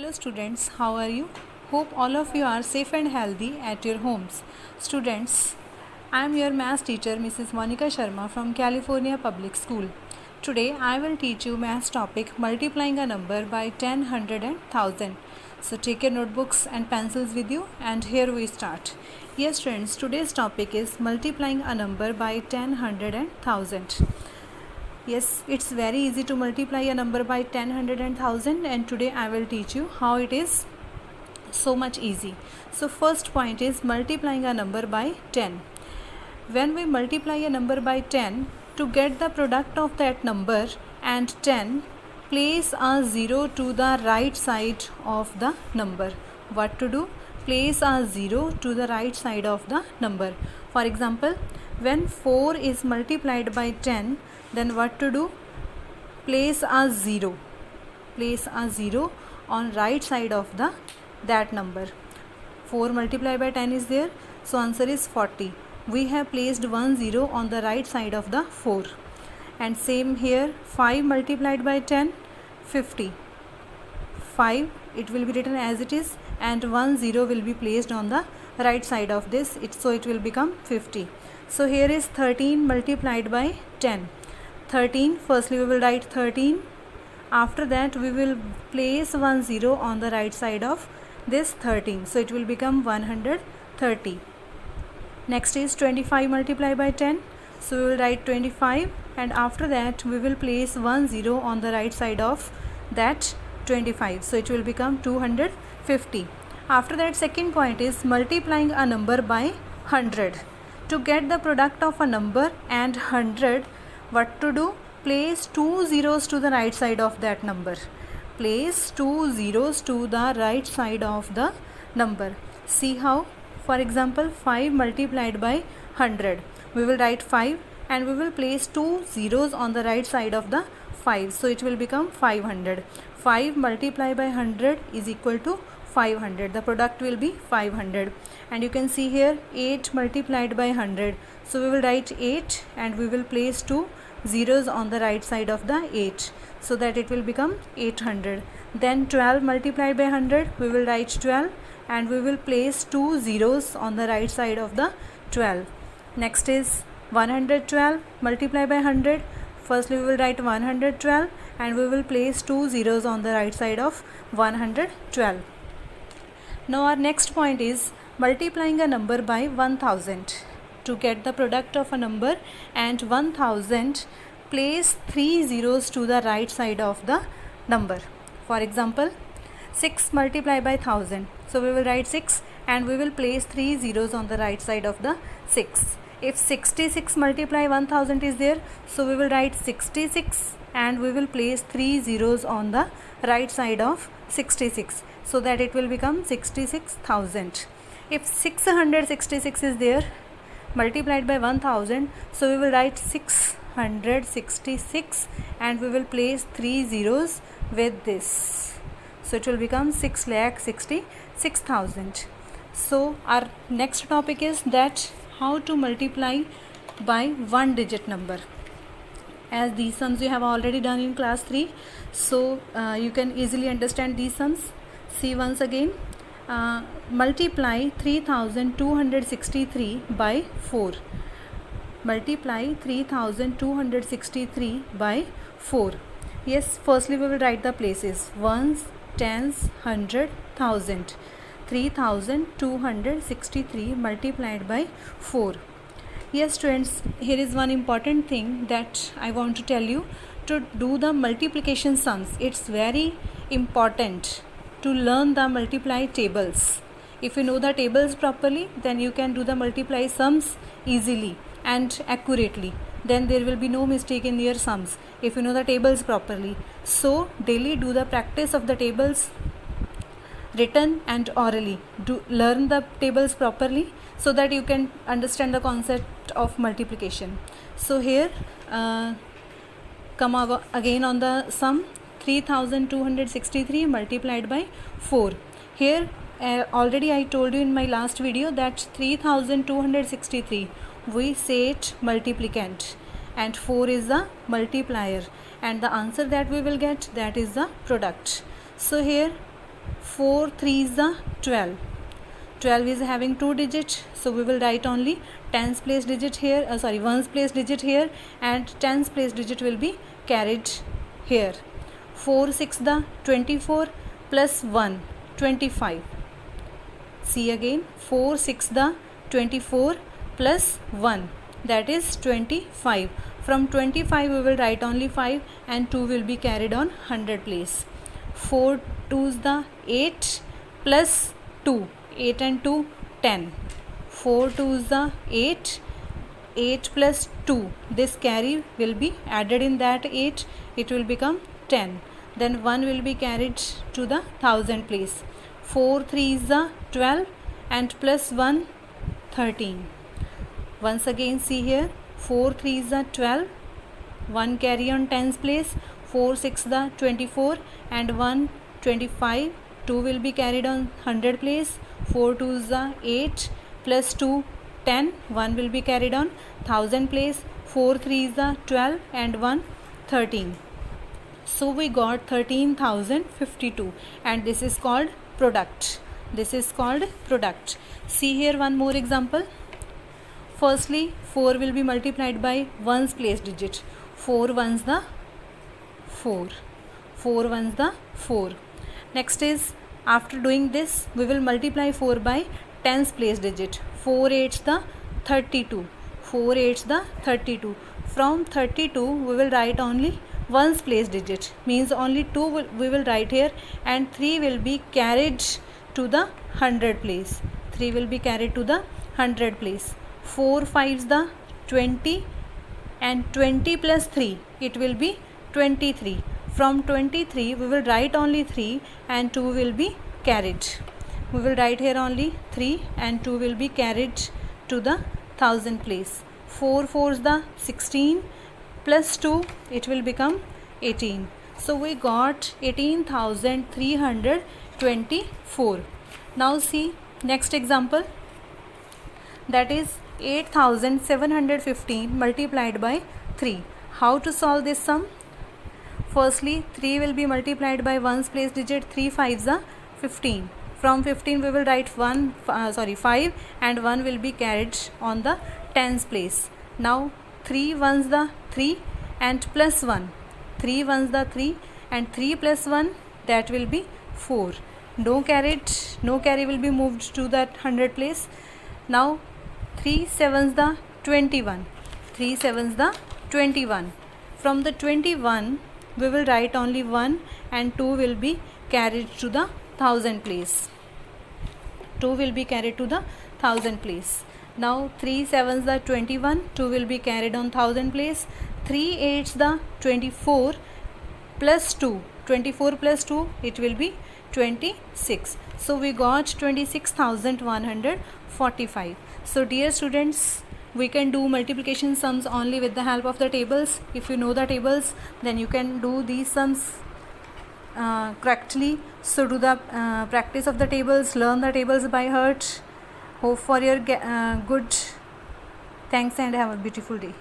Hello students, how are you? Hope all of you are safe and healthy at your homes. Students, I am your maths teacher Mrs. Monica Sharma from California Public School. Today I will teach you maths topic multiplying a number by 10, 100 and 1000. So take your notebooks and pencils with you and here we start. Yes friends, today's topic is multiplying a number by 10, 100 and 1000. Yes, it's very easy to multiply a number by 10, 100 and 1000 and today I will teach you how it is so much easy. So first point is multiplying a number by 10. When we multiply a number by 10, to get the product of that number and 10, place a 0 to the right side of the number. What to do? Place a 0 to the right side of the number. For example, when 4 is multiplied by 10, then what to do? Place a 0. Place a 0 on right side of that number. 4 multiplied by 10 is there. So answer is 40. We have placed 1 0 on the right side of the 4. And same here, 5 multiplied by 10, 50. 5, it will be written as it is and 1 0 will be placed on the right side of this. So it will become 50. So here is 13 multiplied by 10. 13, firstly we will write 13. After that we will place 1 0 on the right side of this 13. So it will become 130. Next is 25 multiplied by 10. So we will write 25 and after that we will place 1 0 on the right side of that 25. So it will become 250. After that second point is multiplying a number by 100. To get the product of a number and 100, what to do? Place 2 zeros to the right side of that number. Place 2 zeros to the right side of the number. See how? For example, 5 multiplied by 100. We will write 5 and we will place 2 zeros on the right side of the 5. So it will become 500. 5 multiplied by 100 is equal to 500. The product will be 500. And you can see here 8 multiplied by 100. So we will write 8 and we will place 2 zeros on the right side of the 8 so that it will become 800. Then 12 multiplied by 100, we will write 12 and we will place 2 zeros on the right side of the 12. Next is 112 multiplied by 100. Firstly we will write 112 and we will place 2 zeros on the right side of 112. Now our next point is multiplying a number by 1000. To get the product of a number and 1000, place 3 zeros to the right side of the number. For example, 6 multiplied by 1000. So we will write 6 and we will place 3 zeros on the right side of the 6. If 66 multiply 1000 is there, so we will write 66 and we will place 3 zeros on the right side of 66 so that it will become 66,000. If 666 is there multiplied by 1000, so we will write 666 and we will place 3 zeros with this. So it will become 6,66,000. So our next topic is that how to multiply by one digit number. As these sums you have already done in class 3, so you can easily understand these sums. See once again. Multiply 3263 by 4. Multiply 3263 by 4. Yes, firstly we will write the places: ones, tens, 100, 1000. 3263 multiplied by 4. Yes students, here is one important thing that I want to tell you. To do the multiplication sums, it's very important to learn the multiply tables. If you know the tables properly, then you can do the multiply sums easily and accurately. Then there will be no mistake in your sums if you know the tables properly. So daily do the practice of the tables, written and orally. Do learn the tables properly so that you can understand the concept of multiplication. So here come again on the sum. 3263 multiplied by 4. Here already I told you in my last video that 3263 we say it multiplicand and 4 is the multiplier and the answer that we will get, that is the product. So here 4 3 is the 12. 12 is having 2 digits, so we will write only tens place digit here, ones place digit here, and tens place digit will be carried here. 4 6 the 24 plus 1 25. See again, 4 6 the 24 plus 1, that is 25. From 25 we will write only 5 and 2 will be carried on 100 place. 4 2s the 8 plus 2, 8 and 2 10. 4 2s the 8, 8 plus 2, this carry will be added in that 8, it will become 10. Then 1 will be carried to the 1000 place. 4 3 is the 12 and plus 1 13. Once again see here, 4 3 is the 12, 1 carry on tens place, 4 6 the 24 and 1 25, 2 will be carried on 100 place. 4 2 is the 8 plus 2 10, 1 will be carried on 1000 place. 4 3 is the 12 and 1 13. So we got 13,052 and this is called product. This is called product. See here one more example. Firstly, 4 will be multiplied by ones place digit. 4 ones the 4. 4 ones the 4. Next is, after doing this, we will multiply 4 by tens place digit. 4 8s the 32. 4 8s the 32. From 32 we will write only ones place digit, means only 2 we will write here, and 3 will be carried to the 100 place. 3 will be carried to the 100 place. 4 5s the 20 and 20 plus 3, it will be 23. From 23 we will write only 3 and 2 will be carried. We will write here only 3 and 2 will be carried to the 1000 place. 4 4s the 16 plus 2, it will become 18. So we got 18,324. Now see next example, that is 8,715 multiplied by 3. How to solve this sum? Firstly, 3 will be multiplied by ones place digit. 3 5s are 15. From 15 we will write 5 and 1 will be carried on the tens place. Now 3 ones the 3 and plus 1. 3 ones the 3 and 3 plus 1, that will be 4. No carry will be moved to that 100 place. Now 3 7s the 21. 3 7s the 21. From the 21 we will write only 1 and 2 will be carried to the 1000 place. 2 will be carried to the 1000 place. Now 3 7s the 21, 2 will be carried on 1000 place. 3 8s the 24 plus 2, 24 plus 2, it will be 26. So we got 26,145. So dear students, we can do multiplication sums only with the help of the tables. If you know the tables, then you can do these sums correctly. So do the practice of the tables, learn the tables by heart. Hope for your good. Thanks and have a beautiful day.